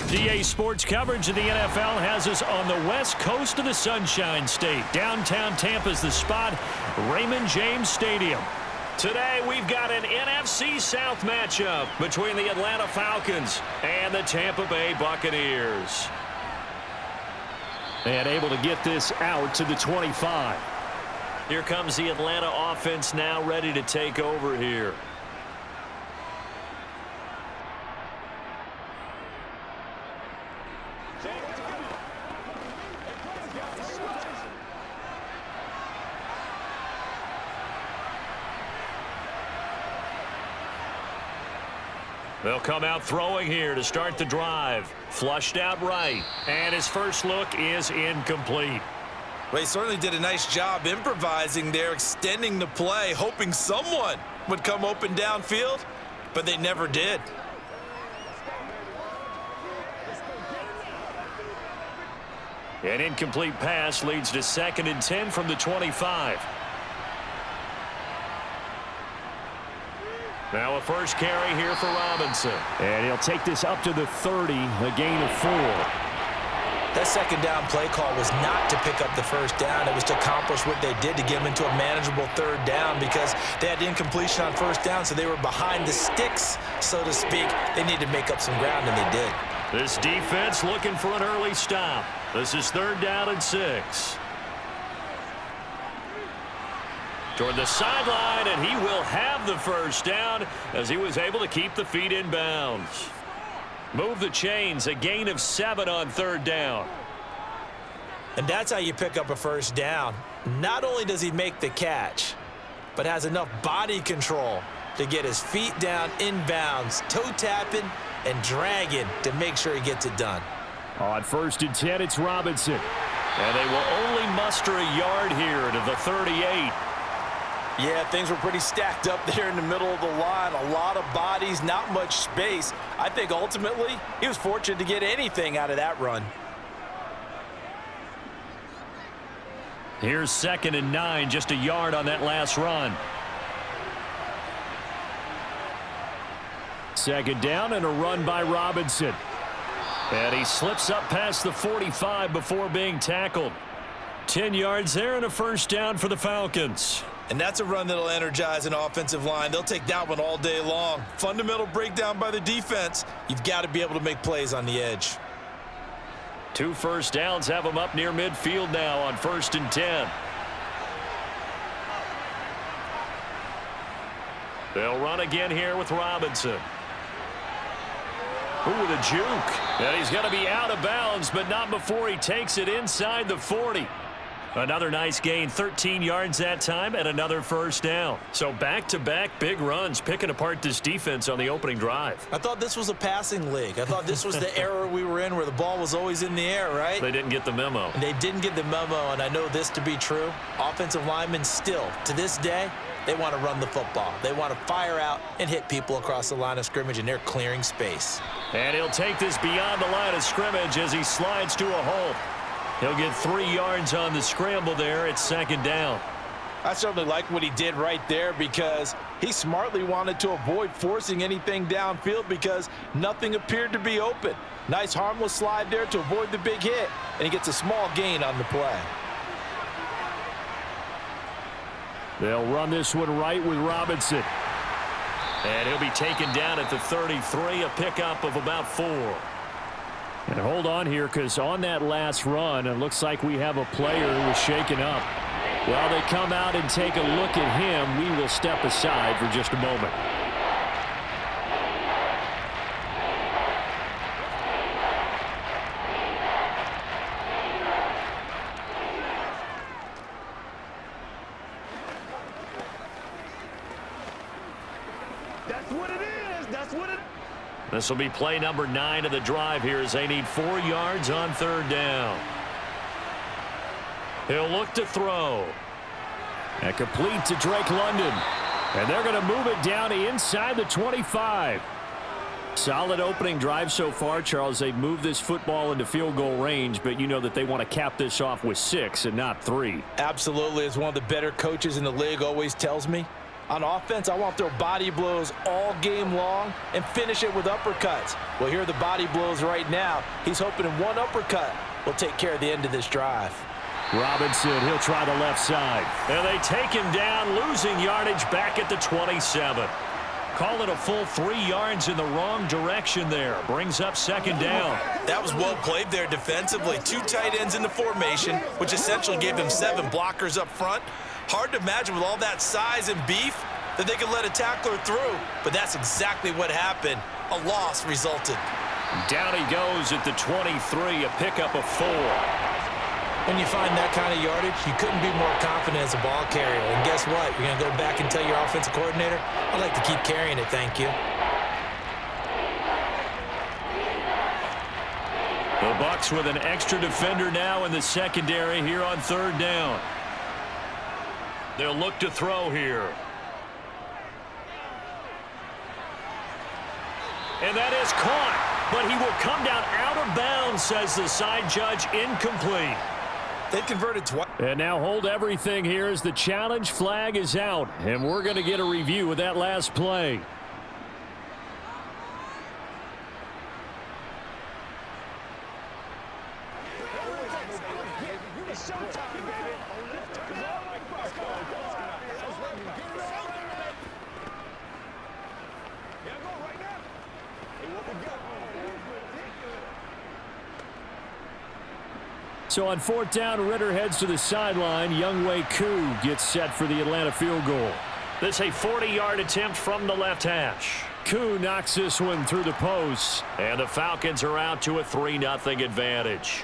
DA Sports coverage of the NFL has us on the west coast of the Sunshine State. Downtown Tampa's the spot, Raymond James Stadium. Today, we've got an NFC South matchup between the Atlanta Falcons and the Tampa Bay Buccaneers. And able to get this out to the 25. Here comes the Atlanta offense now ready to take over here. They'll come out throwing here to start the drive. Flushed out right. And his first look is incomplete. Well, he certainly did a nice job improvising there, extending the play, hoping someone would come open downfield, but they never did. An incomplete pass leads to 2nd and 10 from the 25. Now a first carry here for Robinson. And he'll take this up to the 30, a gain of 4. That second down play call was not to pick up the first down. It was to accomplish what they did to get them into a manageable 3rd down because they had incompletion on 1st down, so they were behind the sticks, so to speak. They needed to make up some ground, and they did. This defense looking for an early stop. This is 3rd down and 6. Toward the sideline, and he will have the first down as he was able to keep the feet in bounds. Move the chains, a gain of 7 on 3rd down. And that's how you pick up a first down. Not only does he make the catch, but has enough body control to get his feet down in bounds, toe tapping and dragging to make sure he gets it done. On 1st and 10, it's Robinson. And they will only muster a yard here to the 38. Yeah, things were pretty stacked up there in the middle of the line. A lot of bodies, not much space. I think ultimately he was fortunate to get anything out of that run. Here's 2nd and 9, just a yard on that last run. 2nd down and a run by Robinson. And he slips up past the 45 before being tackled. 10 yards there and a first down for the Falcons. And that's a run that'll energize an offensive line. They'll take that one all day long. Fundamental breakdown by the defense. You've got to be able to make plays on the edge. 2 first downs have them up near midfield now on 1st and 10. They'll run again here with Robinson. Ooh, with a juke. And he's going to be out of bounds, but not before he takes it inside the 40. Another nice gain, 13 yards that time, and another first down. So back-to-back big runs, picking apart this defense on the opening drive. I thought this was a passing league. I thought this was the era we were in where the ball was always in the air, right? They didn't get the memo. They didn't get the memo, and I know this to be true. Offensive linemen still, to this day, they want to run the football. They want to fire out and hit people across the line of scrimmage, and they're clearing space. And he'll take this beyond the line of scrimmage as he slides to a halt. He'll get 3 yards on the scramble there at 2nd down. I certainly like what he did right there because he smartly wanted to avoid forcing anything downfield because nothing appeared to be open. Nice harmless slide there to avoid the big hit, and he gets a small gain on the play. They'll run this one right with Robinson. And he'll be taken down at the 33, a pickup of about 4. And hold on here, because on that last run, it looks like we have a player who was shaken up. While they come out and take a look at him, we will step aside for just a moment. That's what it is. That's what it is. This will be play number 9 of the drive here as they need 4 yards on 3rd down. He'll look to throw. And complete to Drake London. And they're going to move it down to inside the 25. Solid opening drive so far, Charles. They've moved this football into field goal range, but you know that they want to cap this off with 6 and not 3. Absolutely. As one of the better coaches in the league always tells me, On offense, I want to throw body blows all game long and finish it with uppercuts. Well, here are the body blows right now. He's hoping in one uppercut will take care of the end of this drive. Robinson, he'll try the left side. And they take him down, losing yardage back at the 27. Call it a full 3 yards in the wrong direction there. Brings up second down. That was well played there defensively. 2 tight ends in the formation, which essentially gave them 7 blockers up front. Hard to imagine with all that size and beef that they could let a tackler through, but that's exactly what happened. A loss resulted. Down he goes at the 23, a pickup of 4. When you find that kind of yardage, you couldn't be more confident as a ball carrier. And guess what? You're going to go back and tell your offensive coordinator, I'd like to keep carrying it, thank you. The Bucs with an extra defender now in the secondary here on 3rd down. They'll look to throw here. And that is caught, but he will come down out of bounds, says the side judge, incomplete. They converted twice. And now hold everything here as the challenge flag is out, and we're going to get a review of that last play. So on 4th down, Ritter heads to the sideline. Younghoe Koo gets set for the Atlanta field goal. This a 40-yard attempt from the left hash. Koo knocks this one through the post, and the Falcons are out to a 3-0 advantage.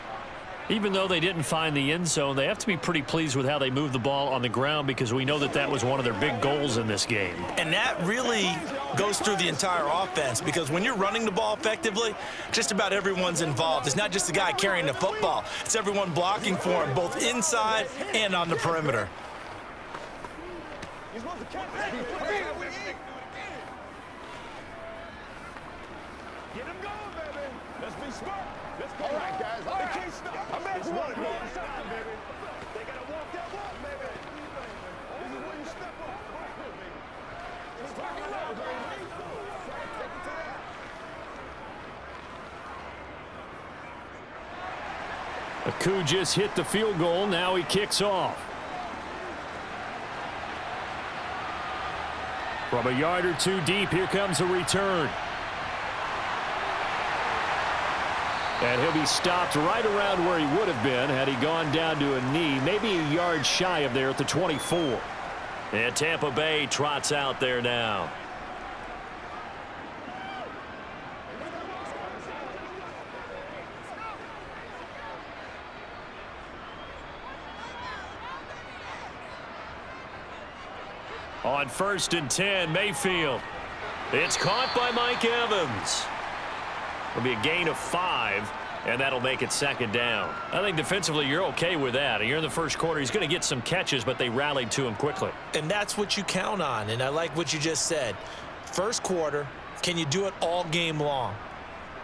Even though they didn't find the end zone, they have to be pretty pleased with how they moved the ball on the ground, because we know that that was one of their big goals in this game. And that really goes through the entire offense, because when you're running the ball effectively, just about everyone's involved. It's not just the guy carrying the football. It's everyone blocking for him, both inside and on the perimeter. Get him going, baby. Let's be smart. Let's go. All right, guys. All right. They can't stop. I'm at you, baby. They got to walk that walk, baby. This is where you step up. Just talk it out, baby. Take it to that. Koo just hit the field goal. Now he kicks off. From a yard or 2 deep, here comes a return. And he'll be stopped right around where he would have been had he gone down to a knee, maybe a yard shy of there at the 24. And Tampa Bay trots out there now. On 1st and 10, Mayfield. It's caught by Mike Evans. It'll be a gain of 5, and that'll make it 2nd down. I think defensively you're okay with that. You're in the first quarter. He's going to get some catches, but they rallied to him quickly. And that's what you count on, and I like what you just said. First quarter, can you do it all game long?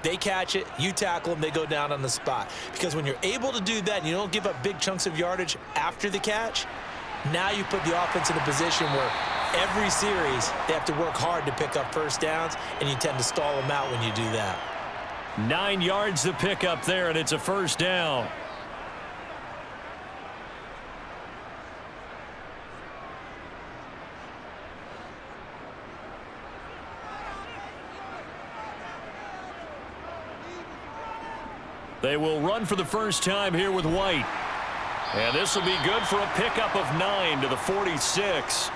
They catch it, you tackle them, they go down on the spot. Because when you're able to do that and you don't give up big chunks of yardage after the catch, now you put the offense in a position where every series they have to work hard to pick up first downs, and you tend to stall them out when you do that. 9 yards to pick up there, and it's a 1st down. They will run for the first time here with White. And this will be good for a pickup of 9 to the 46.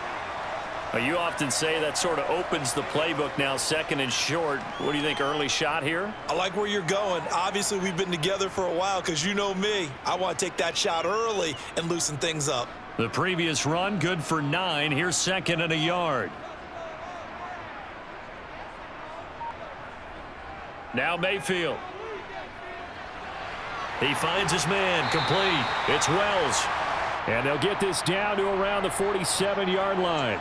You often say that sort of opens the playbook now, 2nd and short. What do you think, early shot here? I like where you're going. Obviously, we've been together for a while because you know me. I want to take that shot early and loosen things up. The previous run, good for 9. Here's 2nd and a yard. Now Mayfield. He finds his man, complete. It's Wells. And they'll get this down to around the 47-yard line.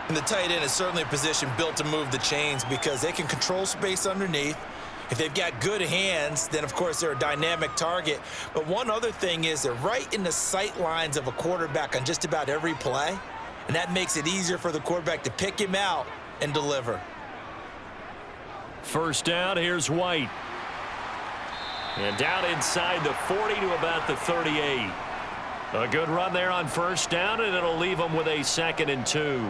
And the tight end is certainly a position built to move the chains because they can control space underneath. If they've got good hands, then, of course, they're a dynamic target. But one other thing is they're right in the sight lines of a quarterback on just about every play. and that makes it easier for the quarterback to pick him out and deliver. First down, here's White. And down inside the 40 to about the 38. A good run there on first down, and it'll leave them with a 2nd and 2.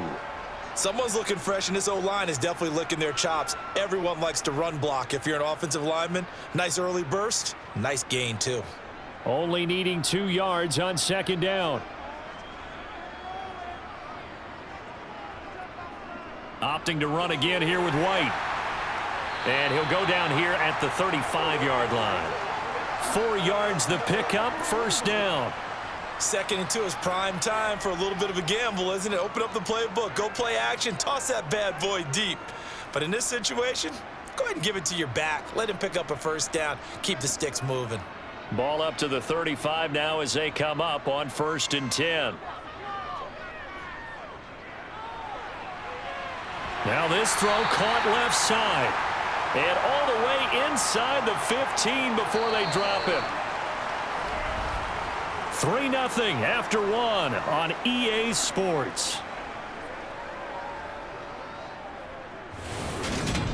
Someone's looking fresh, and this O-line is definitely licking their chops. Everyone likes to run block. If you're an offensive lineman, nice early burst, nice gain too. Only needing 2 yards on 2nd down. Opting to run again here with White. And he'll go down here at the 35-yard line. 4 yards the pickup, first down. 2nd and 2 is prime time for a little bit of a gamble, isn't it? Open up the playbook, go play action, toss that bad boy deep. But in this situation, go ahead and give it to your back. Let him pick up a first down. Keep the sticks moving. Ball up to the 35 now as they come up on 1st and 10. Now this throw caught left side. And all the way inside the 15 before they drop him. 3-0 after 1 on EA Sports.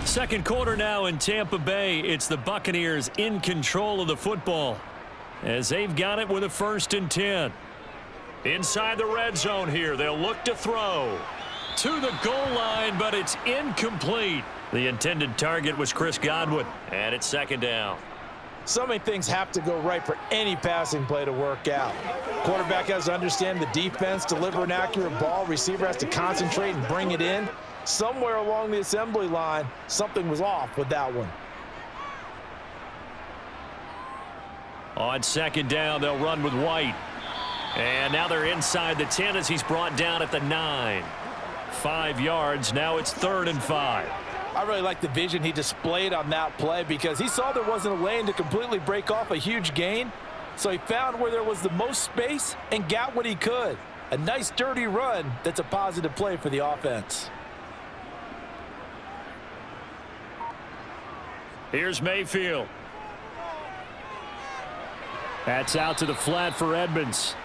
Second quarter now in Tampa Bay. It's the Buccaneers in control of the football as they've got it with a 1st and 10. Inside the red zone here. They'll look to throw to the goal line, but it's incomplete. The intended target was Chris Godwin, and it's 2nd down. So many things have to go right for any passing play to work out. Quarterback has to understand the defense, deliver an accurate ball. Receiver has to concentrate and bring it in. Somewhere along the assembly line, something was off with that one. On 2nd down, they'll run with White. And now they're inside the 10 as he's brought down at the 9. 5 yards, now it's 3rd and 5. I really like the vision he displayed on that play because he saw there wasn't a lane to completely break off a huge gain. So he found where there was the most space and got what he could. A nice dirty run that's a positive play for the offense. Here's Mayfield. That's out to the flat for Edmonds.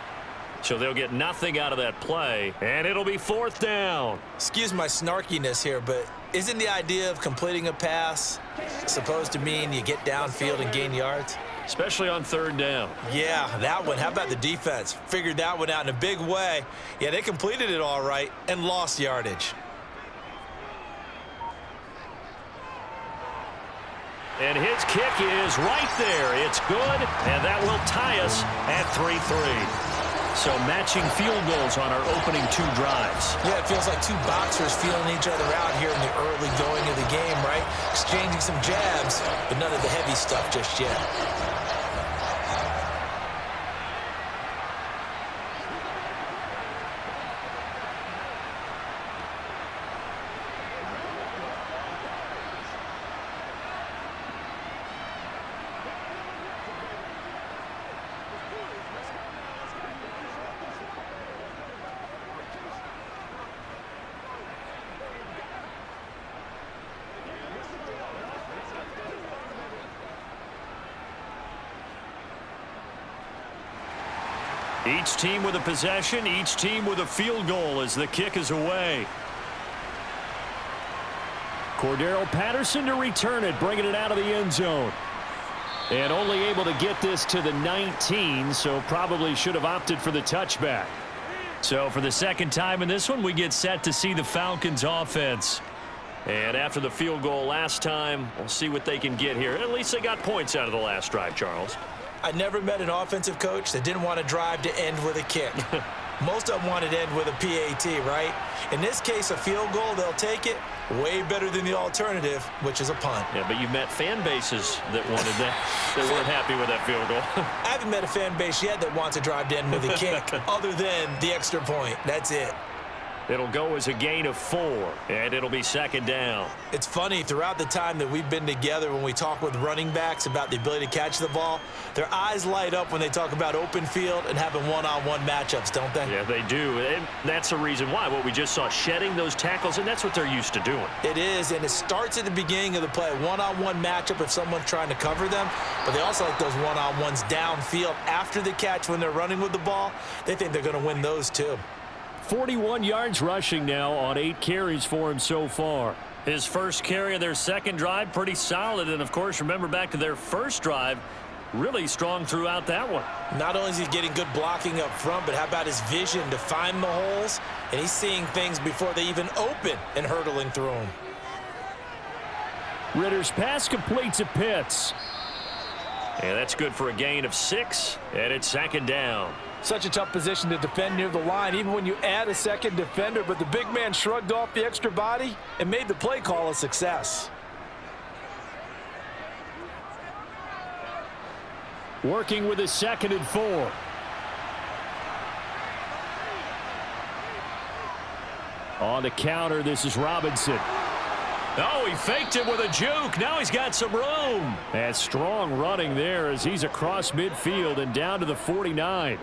So they'll get nothing out of that play, and it'll be 4th down. Excuse my snarkiness here, but isn't the idea of completing a pass supposed to mean you get downfield and gain yards? Especially on 3rd down. Yeah, that one. How about the defense? Figured that one out in a big way. Yeah, they completed it all right and lost yardage. And his kick is right there. It's good, and that will tie us at 3-3. So matching field goals on our opening 2 drives. Yeah, it feels like 2 boxers feeling each other out here in the early going of the game, right? Exchanging some jabs, but none of the heavy stuff just yet. Each team with a possession, each team with a field goal as the kick is away. Cordero Patterson to return it, bringing it out of the end zone. And only able to get this to the 19, so probably should have opted for the touchback. So for the 2nd time in this one, we get set to see the Falcons offense. And after the field goal last time, we'll see what they can get here. At least they got points out of the last drive, Charles. I never met an offensive coach that didn't want to drive to end with a kick. Most of them wanted to end with a PAT, right? In this case, a field goal, they'll take it. Way better than the alternative, which is a punt. Yeah, but you've met fan bases that wanted that. They weren't happy with that field goal. I haven't met a fan base yet that wants to drive to end with a kick other than the extra point. That's it. It'll go as a gain of 4, and it'll be 2nd down. It's funny, throughout the time that we've been together, when we talk with running backs about the ability to catch the ball, their eyes light up when they talk about open field and having one-on-one matchups, don't they? Yeah, they do, and that's the reason why. What we just saw, shedding those tackles, and that's what they're used to doing. It is, and it starts at the beginning of the play. One-on-one matchup if someone's trying to cover them, but they also like those one-on-ones downfield after the catch when they're running with the ball. They think they're going to win those too. 41 yards rushing now on 8 carries for him so far. His first carry of their second drive, pretty solid. And, of course, remember back to their first drive, really strong throughout that one. Not only is he getting good blocking up front, but how about his vision to find the holes? And he's seeing things before they even open and hurdling through them. Ritter's pass complete to Pitts. And that's good for a gain of 6, and it's second down. Such a tough position to defend near the line, even when you add a second defender, but the big man shrugged off the extra body and made the play call a success. Working with a 2nd and 4. On the counter, this is Robinson. Oh, he faked it with a juke. Now he's got some room. And strong running there as he's across midfield and down to the 49.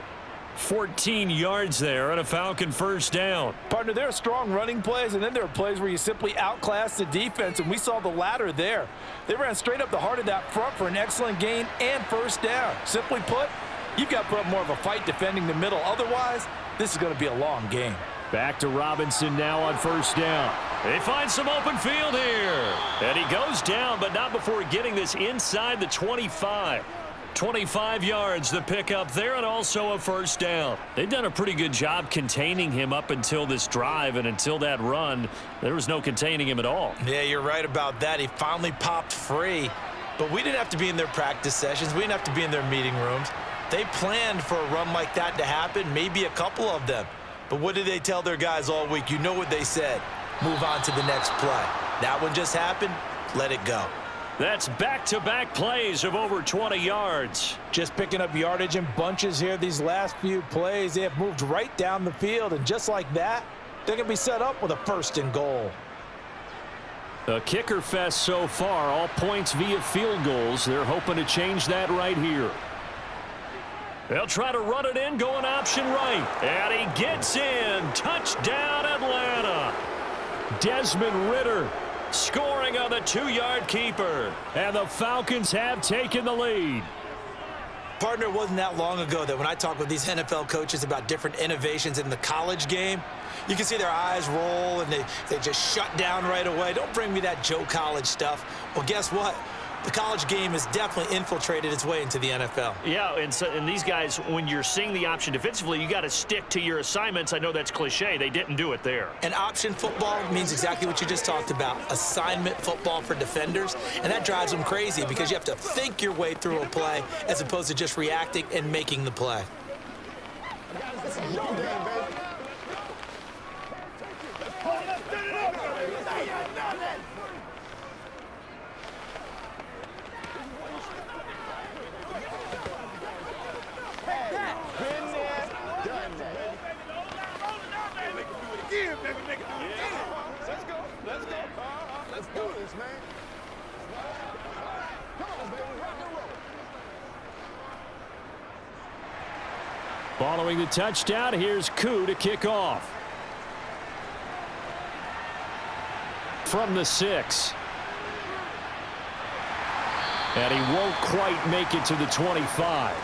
14 yards there and a Falcon first down. Partner, there are strong running plays, and then there are plays where you simply outclass the defense, and we saw the latter there. They ran straight up the heart of that front for an excellent gain and first down. Simply put, you've got to put up more of a fight defending the middle. Otherwise, this is going to be a long game. Back to Robinson now on first down. They find some open field here. And he goes down, but not before getting this inside the 25. 25 yards the pickup there, and also a first down. They've done a pretty good job containing him up until this drive, and until that run, there was no containing him at all. Yeah, you're right about that. He finally popped free, but we didn't have to be in their practice sessions. We didn't have to be in their meeting rooms. They planned for a run like that to happen, maybe a couple of them. But what did they tell their guys all week? You know what they said. Move on to the next play. That one just happened. Let it go. That's back-to-back plays of over 20 yards. Just picking up yardage in bunches here these last few plays. They have moved right down the field, and just like that, they're going to be set up with a 1st and goal. A kicker fest so far, all points via field goals. They're hoping to change that right here. They'll try to run it in, going option right. And he gets in. Touchdown, Atlanta. Desmond Ridder scoring on the 2-yard keeper. And the Falcons have taken the lead. Partner, it wasn't that long ago that when I talk with these NFL coaches about different innovations in the college game, you can see their eyes roll and they just shut down right away. Don't bring me that Joe College stuff. Well, guess what? The college game has definitely infiltrated its way into the NFL. Yeah, and these guys, when you're seeing the option defensively, you got to stick to your assignments. I know that's cliche. They didn't do it there. And option football means exactly what you just talked about, assignment football for defenders, and that drives them crazy because you have to think your way through a play as opposed to just reacting and making the play. Following the touchdown, here's Koo to kick off. From the 6. And he won't quite make it to the 25.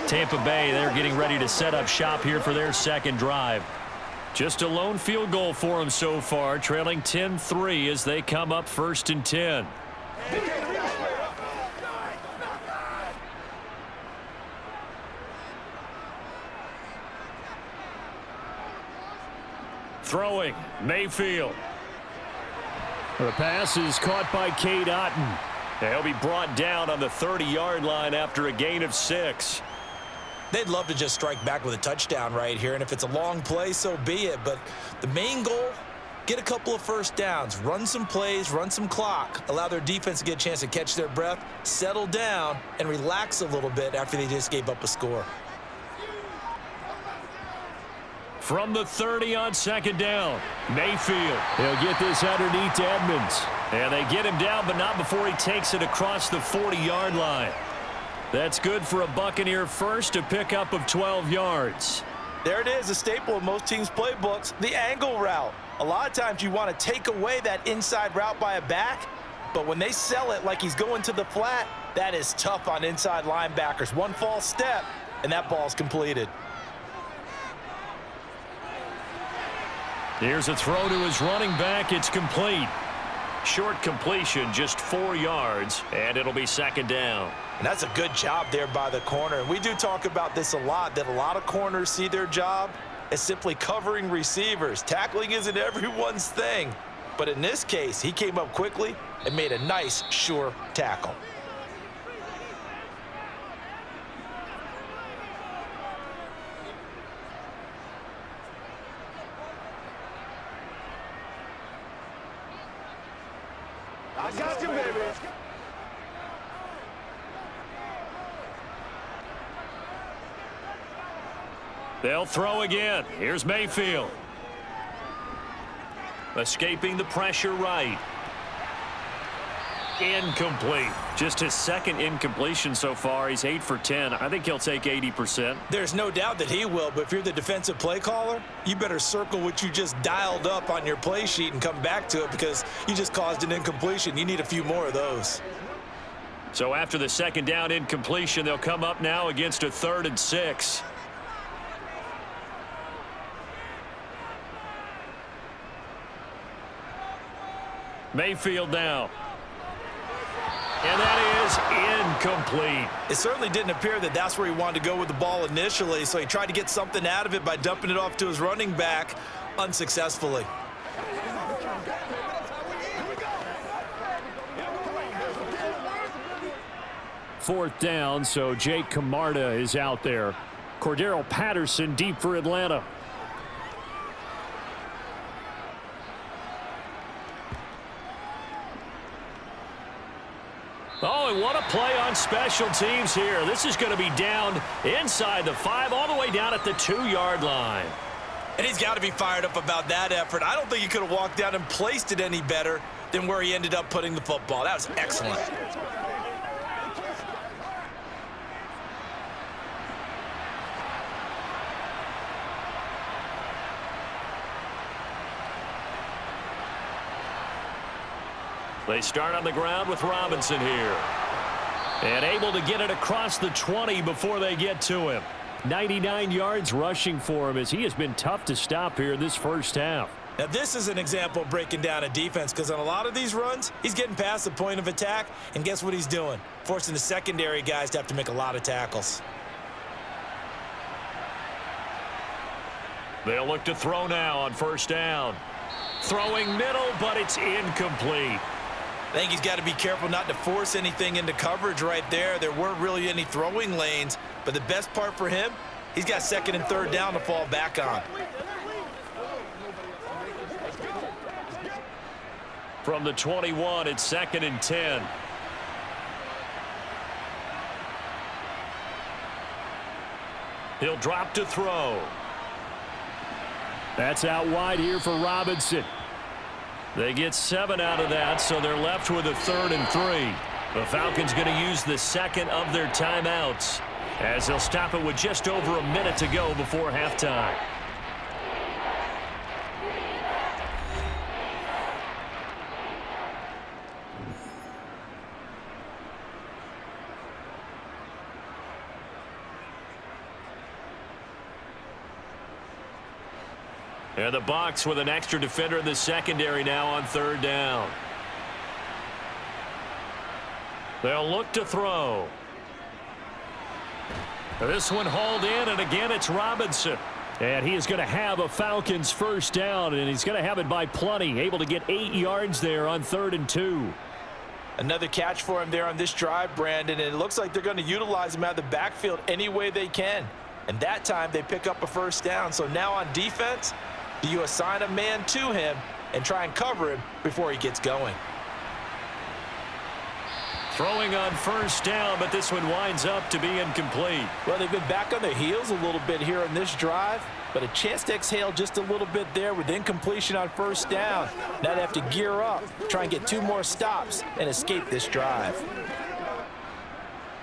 Tampa Bay, they're getting ready to set up shop here for their second drive. Just a lone field goal for them so far, trailing 10-3 as they come up 1st and 10. Throwing, Mayfield. The pass is caught by Cade Otton. He'll be brought down on the 30-yard line after a gain of 6. They'd love to just strike back with a touchdown right here, and if it's a long play, so be it. But the main goal, get a couple of first downs, run some plays, run some clock, allow their defense to get a chance to catch their breath, settle down, and relax a little bit after they just gave up a score. From the 30 on second down, Mayfield. He'll get this underneath to Edmonds. And they get him down, but not before he takes it across the 40-yard line. That's good for a Buccaneer first, a pickup of 12 yards. There it is, a staple of most teams' playbooks, the angle route. A lot of times you want to take away that inside route by a back, but when they sell it like he's going to the flat, that is tough on inside linebackers. One false step, and that ball's completed. Here's a throw to his running back. It's complete. Short completion, just 4 yards, and it'll be second down. And that's a good job there by the corner. And we do talk about this a lot, that a lot of corners see their job as simply covering receivers. Tackling isn't everyone's thing. But in this case, he came up quickly and made a nice, sure tackle. I got you, baby. They'll throw again. Here's Mayfield. Escaping the pressure right. Incomplete. Just his second incompletion so far. He's 8 for 10. I think he'll take 80%. There's no doubt that he will, but if you're the defensive play caller, you better circle what you just dialed up on your play sheet and come back to it because you just caused an incompletion. You need a few more of those. So after the second down incompletion, they'll come up now against a 3rd and 6. Mayfield now. And that is incomplete. It certainly didn't appear that that's where he wanted to go with the ball initially, so he tried to get something out of it by dumping it off to his running back unsuccessfully. Fourth down, so Jake Camarda is out there. Cordero Patterson deep for Atlanta. Oh, and what a play on special teams here. This is going to be down inside the 5, all the way down at the 2-yard line. And he's got to be fired up about that effort. I don't think he could have walked down and placed it any better than where he ended up putting the football. That was excellent. They start on the ground with Robinson here. And able to get it across the 20 before they get to him. 99 yards rushing for him as he has been tough to stop here this first half. Now this is an example of breaking down a defense because on a lot of these runs, he's getting past the point of attack, and guess what he's doing? Forcing the secondary guys to have to make a lot of tackles. They'll look to throw now on first down. Throwing middle, but it's incomplete. I think he's got to be careful not to force anything into coverage right there. There weren't really any throwing lanes, but the best part for him, he's got 2nd and 3rd down to fall back on. From the 21, it's 2nd and 10. He'll drop to throw. That's out wide here for Robinson. They get 7 out of that, so they're left with a 3rd and 3. The Falcons going to use the second of their timeouts as they'll stop it with just over a minute to go before halftime. And the Bucs with an extra defender in the secondary now on 3rd down. They'll look to throw. This one hauled in, and again it's Robinson. And he is going to have a Falcons first down, and he's going to have it by plenty. Able to get 8 yards there on 3rd and 2. Another catch for him there on this drive, Brandon, and it looks like they're going to utilize him out of the backfield any way they can. And that time they pick up a first down. So now on defense, do you assign a man to him and try and cover him before he gets going? Throwing on first down, but this one winds up to be incomplete. Well, they've been back on their heels a little bit here on this drive, but a chance to exhale just a little bit there with incompletion on first down. Now they have to gear up, try and get 2 more stops and escape this drive.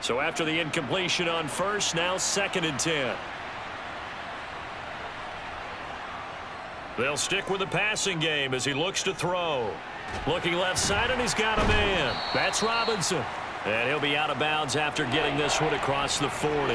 So after the incompletion on first, now 2nd and 10. They'll stick with the passing game as he looks to throw. Looking left side, and he's got a man. That's Robinson. And he'll be out of bounds after getting this one across the 40.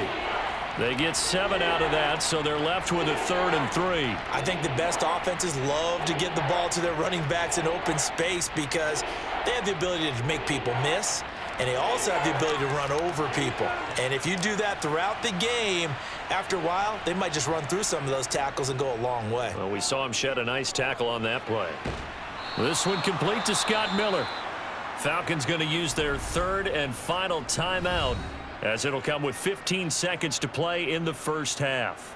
They get 7 out of that, so they're left with a 3rd and 3. I think the best offenses love to get the ball to their running backs in open space because they have the ability to make people miss, and they also have the ability to run over people. And if you do that throughout the game, after a while, they might just run through some of those tackles and go a long way. Well, we saw him shed a nice tackle on that play. This one complete to Scott Miller. Falcons going to use their 3rd and final timeout, as it'll come with 15 seconds to play in the first half.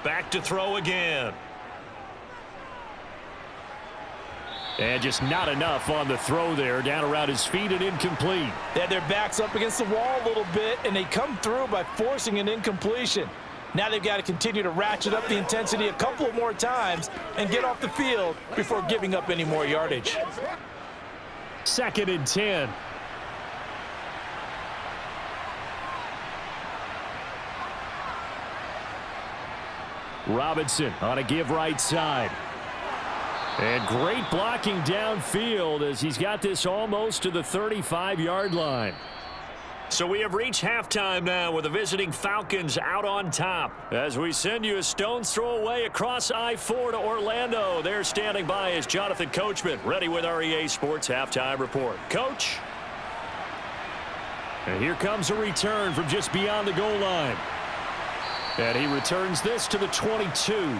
Back to throw again. And just not enough on the throw there. Down around his feet and incomplete. They had their backs up against the wall a little bit, and they come through by forcing an incompletion. Now they've got to continue to ratchet up the intensity a couple of more times and get off the field before giving up any more yardage. 2nd and 10. Robinson on a give right side. And great blocking downfield as he's got this almost to the 35-yard line. So we have reached halftime now with the visiting Falcons out on top. As we send you a stone's throw away across I-4 to Orlando. There standing by is Jonathan Coachman, ready with our EA Sports Halftime Report. Coach. And here comes a return from just beyond the goal line. And he returns this to the 22.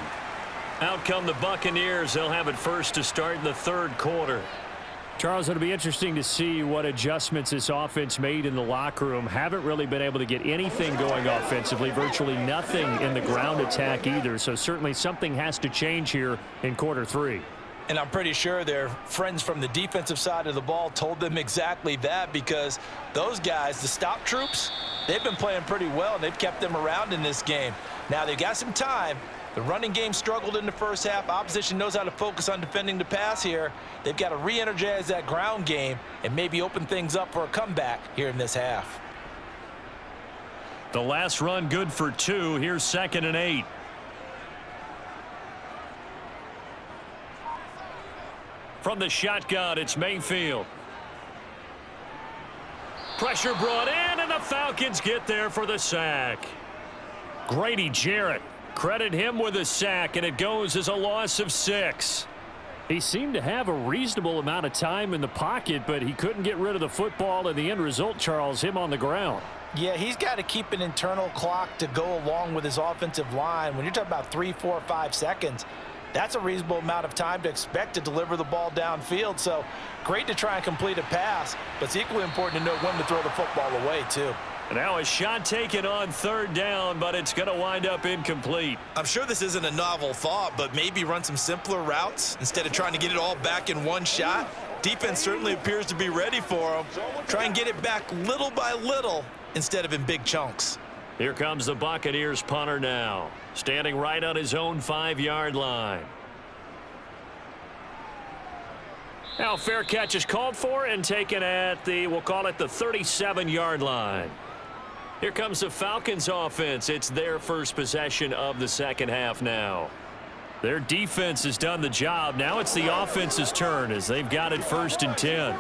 Out come the Buccaneers. They'll have it first to start in the 3rd quarter. Charles, it'll be interesting to see what adjustments this offense made in the locker room. Haven't really been able to get anything going offensively. Virtually nothing in the ground attack either. So certainly something has to change here in quarter 3. And I'm pretty sure their friends from the defensive side of the ball told them exactly that, because those guys, the stop troops, they've been playing pretty well, and they've kept them around in this game. Now they've got some time. The running game struggled in the first half. Opposition knows how to focus on defending the pass here. They've got to re-energize that ground game and maybe open things up for a comeback here in this half. The last run good for 2. Here's 2nd and 8. From the shotgun, it's Mayfield. Pressure brought in, and the Falcons get there for the sack. Grady Jarrett. Credit him with a sack, and it goes as a loss of 6. He seemed to have a reasonable amount of time in the pocket, but he couldn't get rid of the football, and the end result, Charles, him on the ground. Yeah, he's got to keep an internal clock to go along with his offensive line. When you're talking about 3, 4, 5 seconds, that's a reasonable amount of time to expect to deliver the ball downfield. So great to try and complete a pass, but it's equally important to know when to throw the football away, too. Now a shot taken on 3rd down, but it's going to wind up incomplete. I'm sure this isn't a novel thought, but maybe run some simpler routes instead of trying to get it all back in one shot. Defense certainly appears to be ready for them. Try and get it back little by little instead of in big chunks. Here comes the Buccaneers punter now, standing right on his own 5-yard line. Now fair catch is called for and taken at the, we'll call it the 37-yard line. Here comes the Falcons offense. It's their first possession of the second half now. Their defense has done the job. Now it's the offense's turn as they've got it 1st and 10.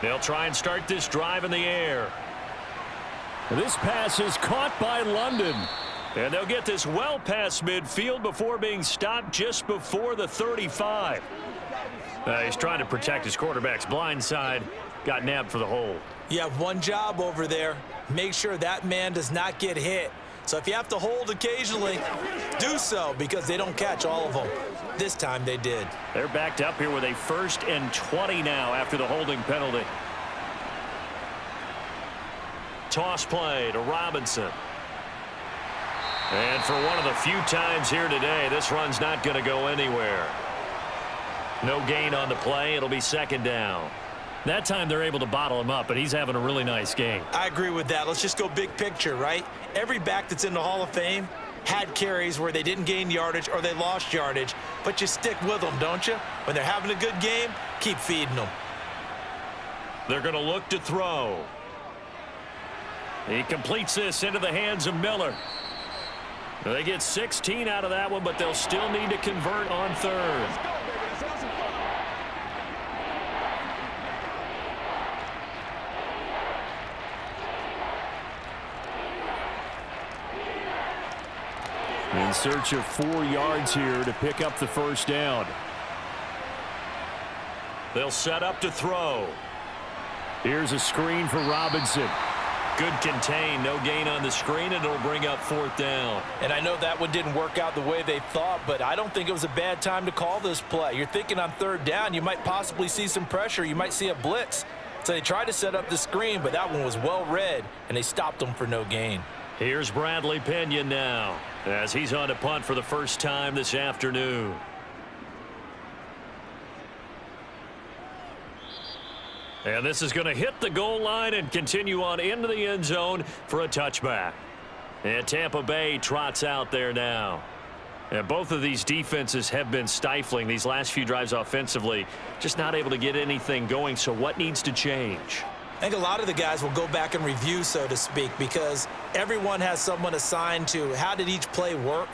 They'll try and start this drive in the air. This pass is caught by London. And they'll get this well past midfield before being stopped just before the 35. He's trying to protect his quarterback's blind side. Got nabbed for the hold. You have one job over there. Make sure that man does not get hit. So if you have to hold occasionally, do so, because they don't catch all of them. This time they did. They're backed up here with a 1st and 20 now after the holding penalty. Toss play to Robinson. And for one of the few times here today, this run's not going to go anywhere. No gain on the play. It'll be 2nd down. That time they're able to bottle him up, but he's having a really nice game. I agree with that. Let's just go big picture, right? Every back that's in the Hall of Fame had carries where they didn't gain yardage or they lost yardage, but you stick with them, don't you? When they're having a good game, keep feeding them. They're going to look to throw. He completes this into the hands of Miller. They get 16 out of that one, but they'll still need to convert on third. In search of 4 yards here to pick up the first down. They'll set up to throw. Here's a screen for Robinson. Good contain, no gain on the screen, and it'll bring up 4th down. And I know that one didn't work out the way they thought, but I don't think it was a bad time to call this play. You're thinking on 3rd down, you might possibly see some pressure. You might see a blitz. So they tried to set up the screen, but that one was well read, and they stopped them for no gain. Here's Bradley Pinion now, as he's on to punt for the first time this afternoon. And this is going to hit the goal line and continue on into the end zone for a touchback. And Tampa Bay trots out there now. And both of these defenses have been stifling these last few drives offensively. Just not able to get anything going. So what needs to change? I think a lot of the guys will go back and review, so to speak, because everyone has someone assigned to how did each play work.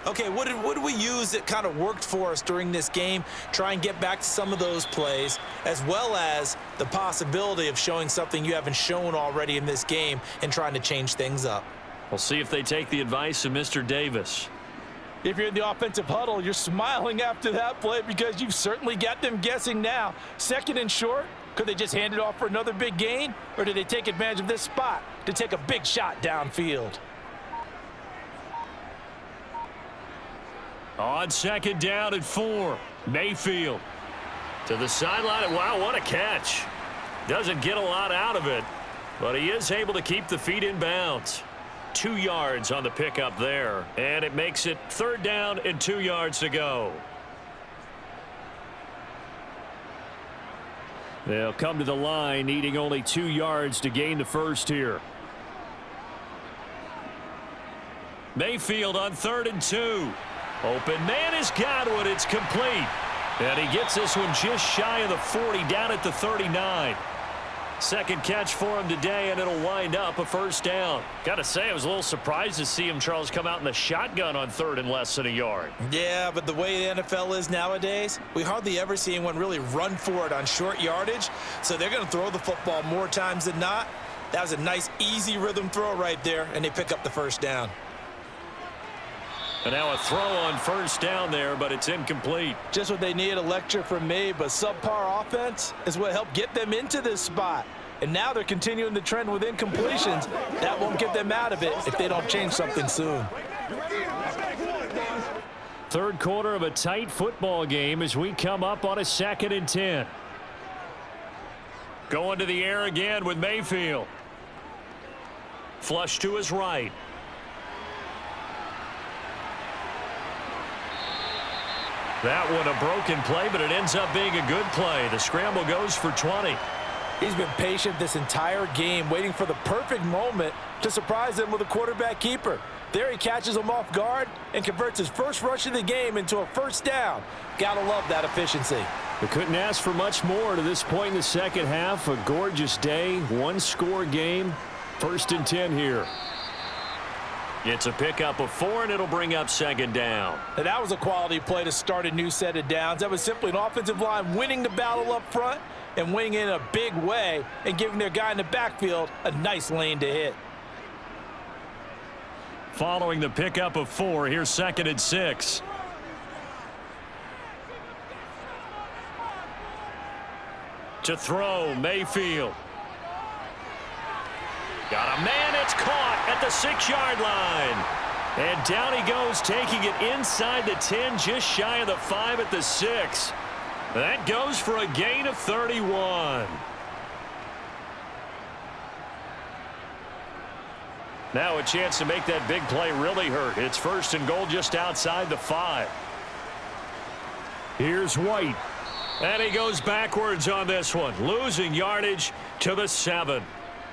Okay, what did we use that kind of worked for us during this game? Try and get back to some of those plays, as well as the possibility of showing something you haven't shown already in this game and trying to change things up. We'll see if they take the advice of Mr. Davis. If you're in the offensive huddle, you're smiling after that play because you've certainly got them guessing now. 2nd and short, could they just hand it off for another big gain? Or did they take advantage of this spot to take a big shot downfield? On 2nd down and 4, Mayfield to the sideline. Wow, what a catch. Doesn't get a lot out of it, but he is able to keep the feet in bounds. 2 yards on the pickup there, and it makes it 3rd down and 2 yards to go. They'll come to the line needing only 2 yards to gain the first here. Mayfield on 3rd and 2. Open man has got one. It's complete. And he gets this one just shy of the 40, down at the 39. Second catch for him today, and it'll wind up a first down. Got to say, I was a little surprised to see him, Charles, come out in the shotgun on 3rd and less than a yard. Yeah, but the way the NFL is nowadays, we hardly ever see anyone really run for it on short yardage. So they're going to throw the football more times than not. That was a nice, easy rhythm throw right there, and they pick up the first down. And now a throw on 1st down there, but it's incomplete. Just what they needed, a lecture from me, but subpar offense is what helped get them into this spot. And now they're continuing the trend with incompletions. That won't get them out of it if they don't change something soon. 3rd quarter of a tight football game as we come up on a 2nd and 10. Going to the air again with Mayfield. Flush to his right. That one a broken play, but it ends up being a good play. The scramble goes for 20. He's been patient this entire game, waiting for the perfect moment to surprise him with a quarterback keeper. There he catches him off guard and converts his first rush of the game into a first down. Gotta love that efficiency. We couldn't ask for much more to this point in the second half. A gorgeous day, 1-score game. 1st and 10 here. It's a pickup of 4, and it'll bring up 2nd down. And that was a quality play to start a new set of downs. That was simply an offensive line winning the battle up front and winning in a big way and giving their guy in the backfield a nice lane to hit. Following the pickup of 4, here's 2nd and 6. To throw, Mayfield. Got a man, it's caught at the 6-yard line. And down he goes, taking it inside the 10, just shy of the 5 at the 6. That goes for a gain of 31. Now a chance to make that big play really hurt. It's 1st and goal just outside the 5. Here's White. And he goes backwards on this one, losing yardage to the 7.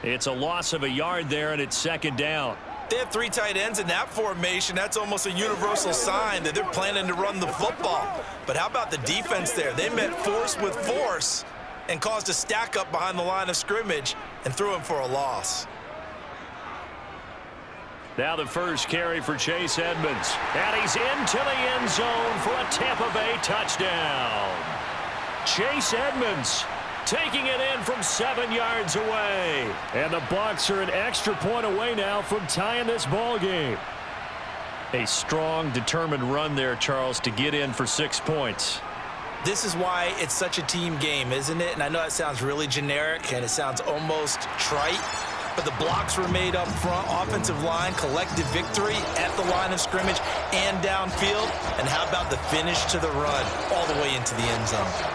It's a loss of a yard there, and it's 2nd down. They have 3 tight ends in that formation. That's almost a universal sign that they're planning to run the football. But how about the defense there? They met force with force and caused a stack up behind the line of scrimmage and threw him for a loss. Now the first carry for Chase Edmonds. And he's into the end zone for a Tampa Bay touchdown. Chase Edmonds taking it in from 7 yards away. And the Bucs are an extra point away now from tying this ball game. A strong, determined run there, Charles, to get in for 6 points. This is why it's such a team game, isn't it? And I know that sounds really generic and it sounds almost trite, but the blocks were made up front, offensive line, collective victory at the line of scrimmage and downfield. And how about the finish to the run all the way into the end zone?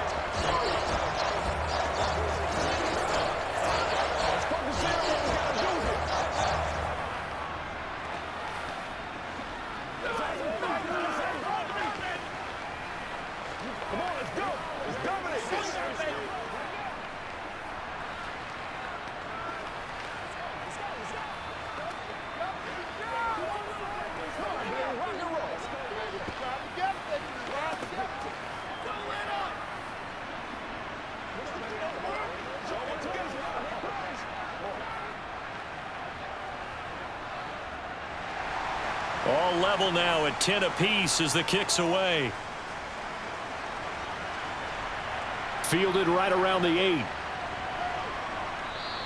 All level now at 10 apiece as the kick's away. Fielded right around the 8.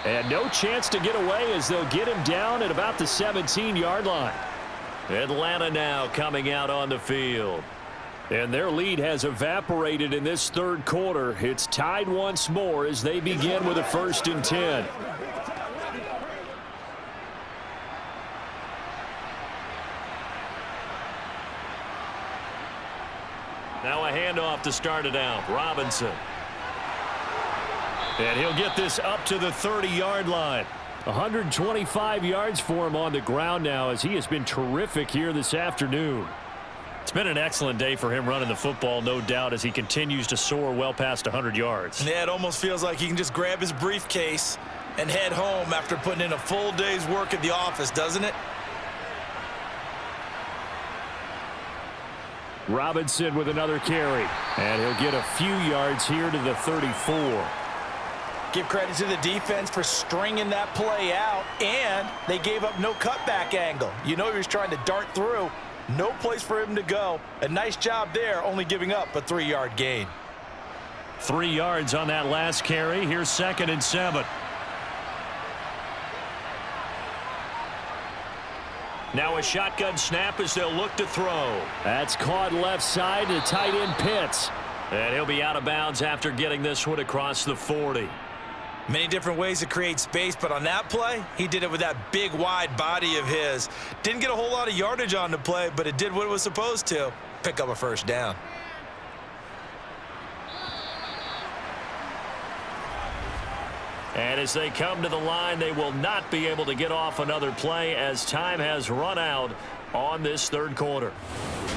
And no chance to get away as they'll get him down at about the 17-yard line. Atlanta now coming out on the field. And their lead has evaporated in this third quarter. It's tied once more as they begin with a 1st and 10. Now a handoff to start it out. Robinson. And he'll get this up to the 30-yard line. 125 yards for him on the ground now as he has been terrific here this afternoon. It's been an excellent day for him running the football, no doubt, as he continues to soar well past 100 yards. Yeah, it almost feels like he can just grab his briefcase and head home after putting in a full day's work at the office, doesn't it? Robinson with another carry. And he'll get a few yards here to the 34. Give credit to the defense for stringing that play out, and they gave up no cutback angle. You know he was trying to dart through. No place for him to go. A nice job there, only giving up a 3-yard gain. 3 yards on that last carry. Here's 2nd and 7. Now a shotgun snap as they'll look to throw. That's caught left side to tight end Pitts. And he'll be out of bounds after getting this one across the 40. Many different ways to create space, but on that play, he did it with that big, wide body of his. Didn't get a whole lot of yardage on the play, but it did what it was supposed to. Pick up a 1st down. And as they come to the line, they will not be able to get off another play as time has run out on this third quarter.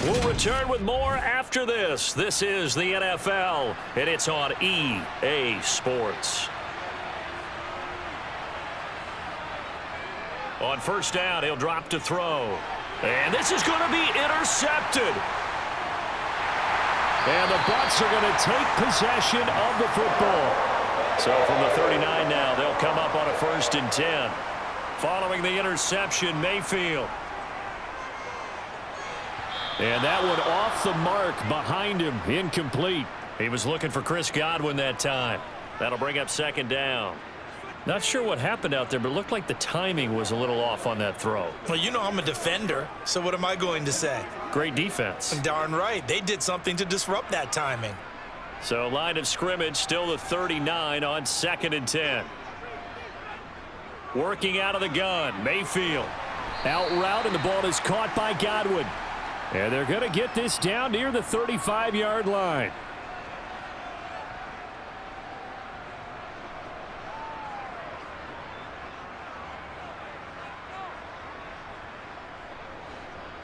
We'll return with more after this. This is the NFL, and it's on EA Sports. On 1st down, he'll drop to throw. And this is going to be intercepted. And the Bucs are going to take possession of the football. So from the 39 now, they'll come up on a 1st and 10. Following the interception, Mayfield. And that one off the mark behind him, incomplete. He was looking for Chris Godwin that time. That'll bring up 2nd down. Not sure what happened out there, but it looked like the timing was a little off on that throw. Well, you know I'm a defender, so what am I going to say? Great defense. Darn right. They did something to disrupt that timing. So line of scrimmage still the 39 on 2nd and 10. Working out of the gun, Mayfield. Out route, and the ball is caught by Godwin. And they're going to get this down near the 35-yard line.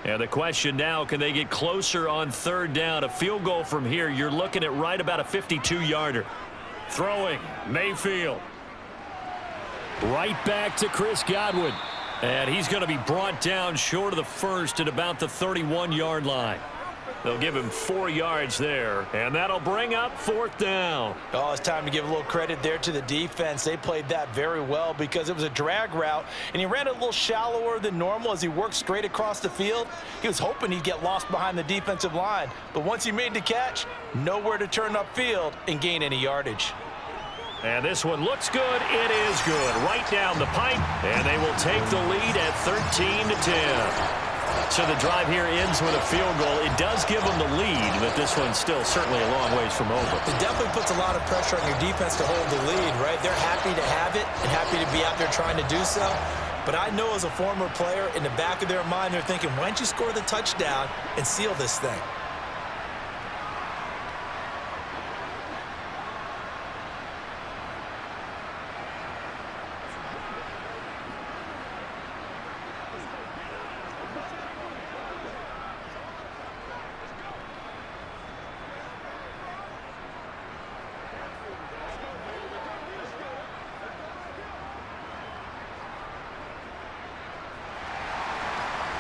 And the question now, can they get closer on 3rd down? A field goal from here, you're looking at right about a 52-yarder. Throwing, Mayfield. Right back to Chris Godwin. And he's going to be brought down short of the first at about the 31-yard line. They'll give him 4 yards there, and that'll bring up 4th down. Oh, it's time to give a little credit there to the defense. They played that very well because it was a drag route, and he ran a little shallower than normal as he worked straight across the field. He was hoping he'd get lost behind the defensive line, but once he made the catch, nowhere to turn upfield and gain any yardage. And this one looks good. It is good. Right down the pipe, and they will take the lead at 13-10. So the drive here ends with a field goal. It does give them the lead, but this one's still certainly a long ways from over. It definitely puts a lot of pressure on your defense to hold the lead, right? They're happy to have it and happy to be out there trying to do so. But I know as a former player, in the back of their mind, they're thinking, why don't you score the touchdown and seal this thing?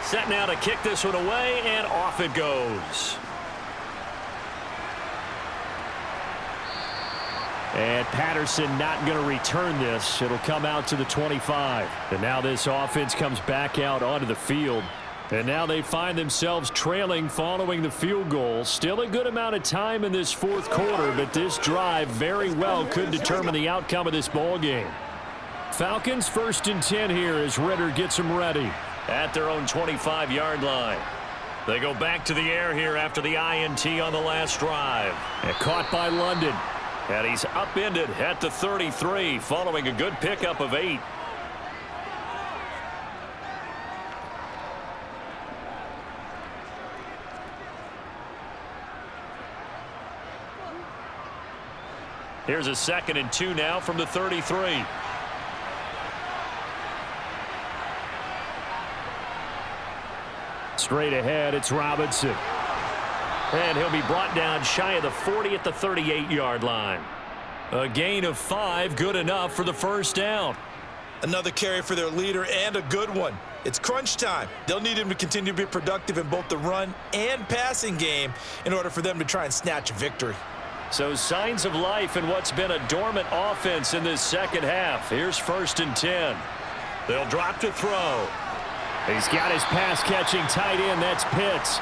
Set now to kick this one away, and off it goes. And Patterson not going to return this. It'll come out to the 25. And now this offense comes back out onto the field. And now they find themselves trailing following the field goal. Still a good amount of time in this 4th quarter, but this drive very well could determine the outcome of this ball game. Falcons 1st and 10 here as Ritter gets them ready at their own 25-yard line. They go back to the air here after the INT on the last drive. And caught by London. And he's upended at the 33 following a good pickup of 8. Here's a 2nd and 2 now from the 33. Straight ahead, it's Robinson. And he'll be brought down shy of the 40 at the 38-yard line. A gain of 5, good enough for the 1st down. Another carry for their leader and a good one. It's crunch time. They'll need him to continue to be productive in both the run and passing game in order for them to try and snatch a victory. So signs of life in what's been a dormant offense in this second half. Here's 1st and 10. They'll drop to throw. He's got his pass-catching tight end. That's Pitts.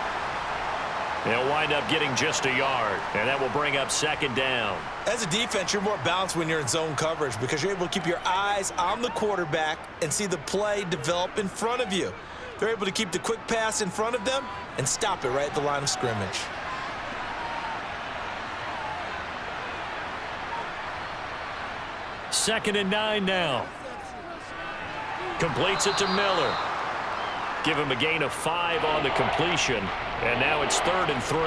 He'll wind up getting just a yard, and that will bring up 2nd down. As a defense, you're more balanced when you're in zone coverage because you're able to keep your eyes on the quarterback and see the play develop in front of you. They're able to keep the quick pass in front of them and stop it right at the line of scrimmage. Second and 9 now. Completes it to Miller. Give him a gain of 5 on the completion. And now it's 3rd and 3.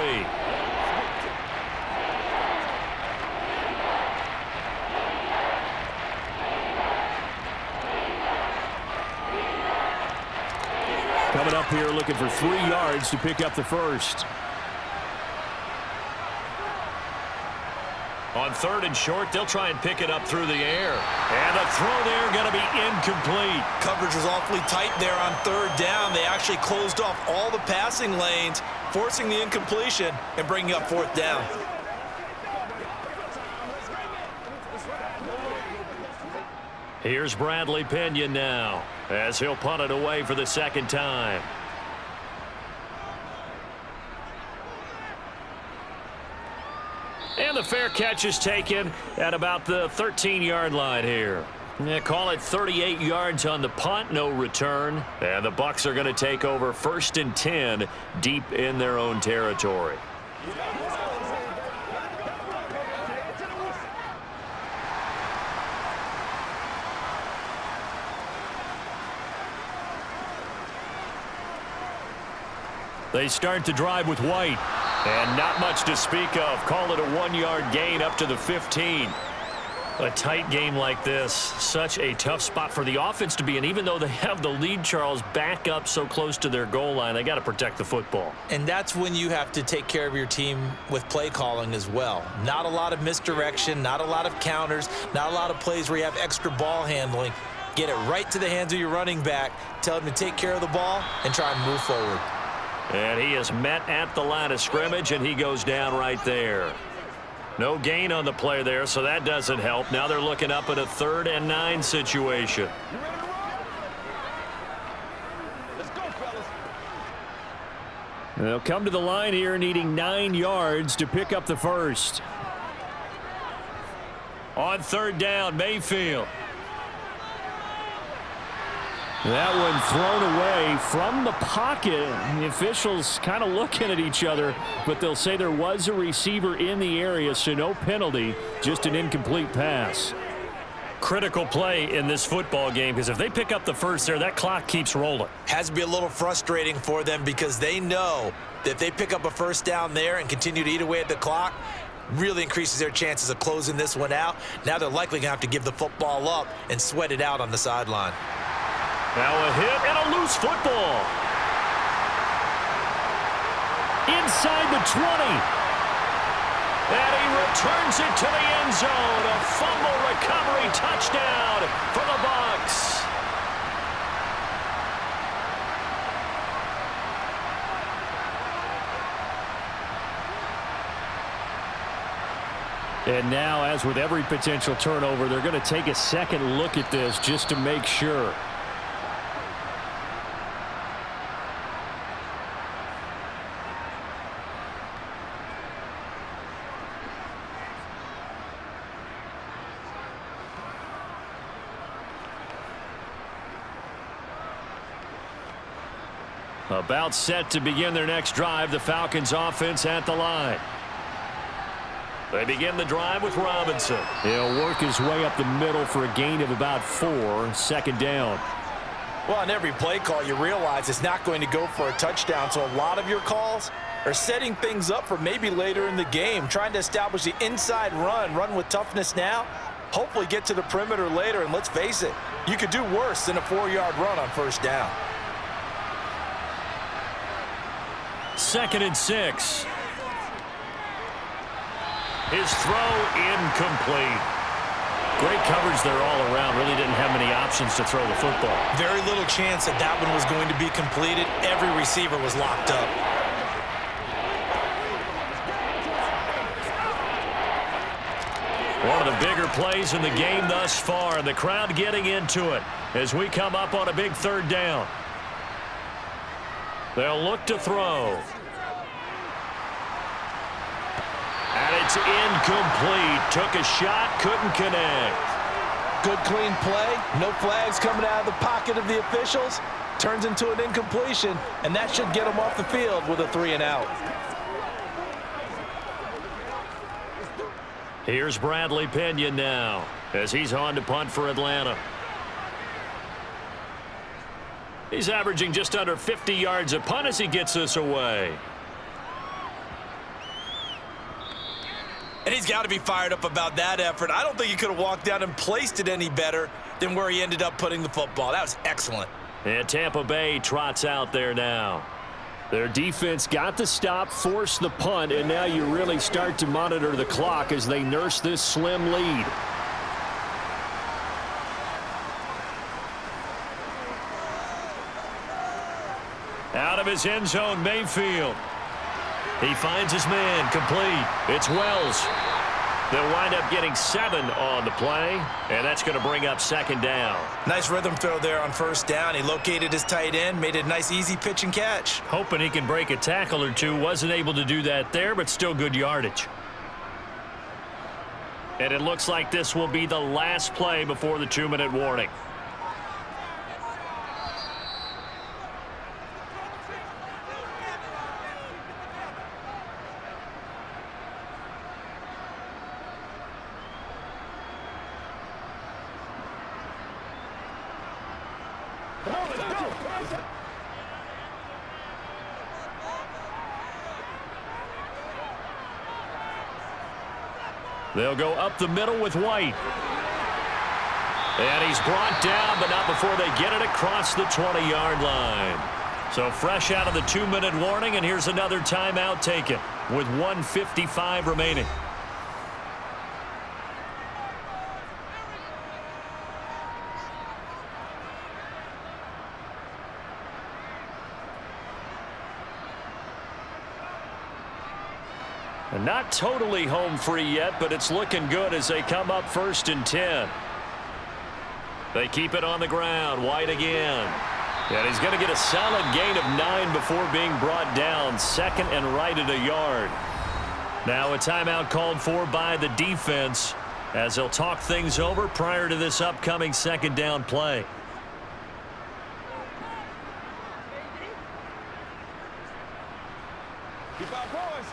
Coming up here looking for 3 yards to pick up the 1st. On 3rd and short, they'll try and pick it up through the air. And the throw there going to be incomplete. Coverage was awfully tight there on 3rd down. They actually closed off all the passing lanes, forcing the incompletion and bringing up 4th down. Here's Bradley Pinion now as he'll punt it away for the 2nd time. And the fair catch is taken at about the 13-yard line here. Yeah, call it 38 yards on the punt, no return. And the Bucs are going to take over 1st and 10 deep in their own territory. They start the drive with White. And not much to speak of. Call it a 1-yard gain up to the 15. A tight game like this, such a tough spot for the offense to be in. Even though they have the lead, Charles, back up so close to their goal line, they got to protect the football. And that's when you have to take care of your team with play calling as well. Not a lot of misdirection, not a lot of counters, not a lot of plays where you have extra ball handling. Get it right to the hands of your running back. Tell him to take care of the ball and try and move forward. And he is met at the line of scrimmage, and he goes down right there. No gain on the play there, so that doesn't help. Now they're looking up at a 3rd and 9 situation. Let's go, fellas. They'll come to the line here needing 9 yards to pick up the first. On 3rd down, Mayfield. That one thrown away from the pocket. The officials kind of looking at each other, but they'll say there was a receiver in the area, so no penalty, just an incomplete pass. Critical play in this football game, because if they pick up the first there, that clock keeps rolling. Has to be a little frustrating for them because they know that if they pick up a first down there and continue to eat away at the clock, really increases their chances of closing this one out. Now they're likely going to have to give the football up and sweat it out on the sideline. Now a hit and a loose football. Inside the 20. And he returns it to the end zone. A fumble recovery touchdown for the Bucs. And now, as with every potential turnover, they're going to take a second look at this just to make sure. About set to begin their next drive, the Falcons offense at the line. They begin the drive with Robinson. He'll work his way up the middle for a gain of about 4, 2nd down. Well, on every play call, you realize it's not going to go for a touchdown, so a lot of your calls are setting things up for maybe later in the game, trying to establish the inside run with toughness now, hopefully get to the perimeter later, and let's face it, you could do worse than a 4-yard run on 1st down. 2nd and 6. His throw incomplete. Great coverage there all around. Really didn't have many options to throw the football. Very little chance that that one was going to be completed. Every receiver was locked up. One of the bigger plays in the game thus far. The crowd getting into it as we come up on a big 3rd down. They'll look to throw. And it's incomplete. Took a shot, couldn't connect. Good clean play. No flags coming out of the pocket of the officials. Turns into an incompletion, and that should get them off the field with a 3 and out. Here's Bradley Pinion now as he's on to punt for Atlanta. He's averaging just under 50 yards a punt as he gets this away. And he's got to be fired up about that effort. I don't think he could have walked down and placed it any better than where he ended up putting the football. That was excellent. And Tampa Bay trots out there now. Their defense got the stop, forced the punt, and now you really start to monitor the clock as they nurse this slim lead. Out of his end zone, Mayfield. He finds his man, complete. It's Wells. They'll wind up getting 7 on the play, and that's going to bring up 2nd down. Nice rhythm throw there on 1st down. He located his tight end, made it a nice, easy pitch and catch. Hoping he can break a tackle or two. Wasn't able to do that there, but still good yardage. And it looks like this will be the last play before the 2-minute warning. They'll go up the middle with White. And he's brought down, but not before they get it across the 20-yard line. So fresh out of the 2-minute warning, and here's another timeout taken with 1:55 remaining. And not totally home free yet, but it's looking good as they come up 1st and 10. They keep it on the ground. White again. And he's going to get a solid gain of 9 before being brought down. Second and right at a yard. Now a timeout called for by the defense as they'll talk things over prior to this upcoming 2nd down play. Keep our boys.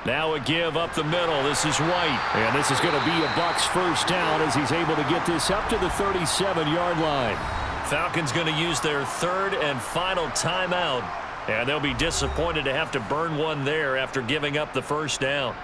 Now a give up the middle. This is White. And this is going to be a Bucs 1st down as he's able to get this up to the 37-yard line. Falcons going to use their 3rd and final timeout. And they'll be disappointed to have to burn one there after giving up the 1st down.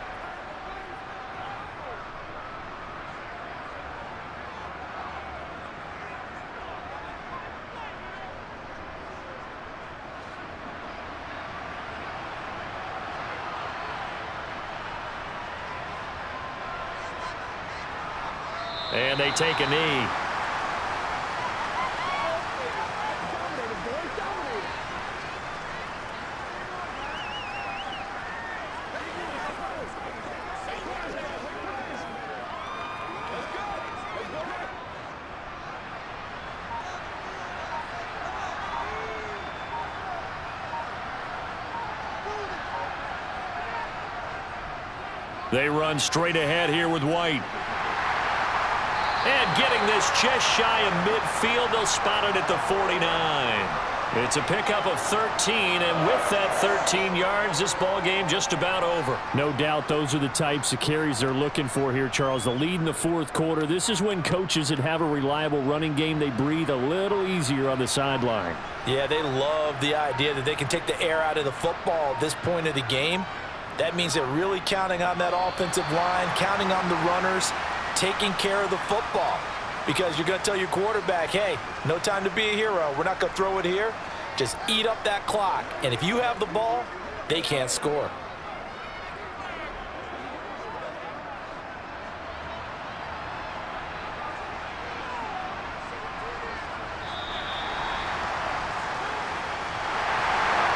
And they take a knee. They run straight ahead here with White. And getting this just shy of midfield, they'll spot it at the 49. It's a pickup of 13, and with that 13 yards, this ball game just about over. No doubt those are the types of carries they're looking for here, Charles. The lead in the 4th quarter. This is when coaches that have a reliable running game, they breathe a little easier on the sideline. Yeah, they love the idea that they can take the air out of the football at this point of the game. That means they're really counting on that offensive line, counting on the runners, taking care of the football, because you're going to tell your quarterback, hey, no time to be a hero. We're not going to throw it here. Just eat up that clock. And if you have the ball, they can't score.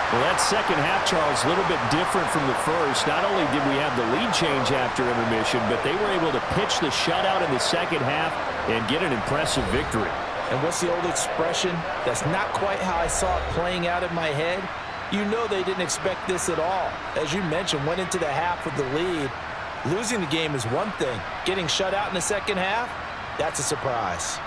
Well, that second half, Charles, a little bit different from the first. Not only did we have the lead change after intermission, but they were able to pitch the shutout in the second half and get an impressive victory. And what's the old expression? That's not quite how I saw it playing out in my head. You know they didn't expect this at all. As you mentioned, went into the half with the lead. Losing the game is one thing. Getting shut out in the second half, that's a surprise.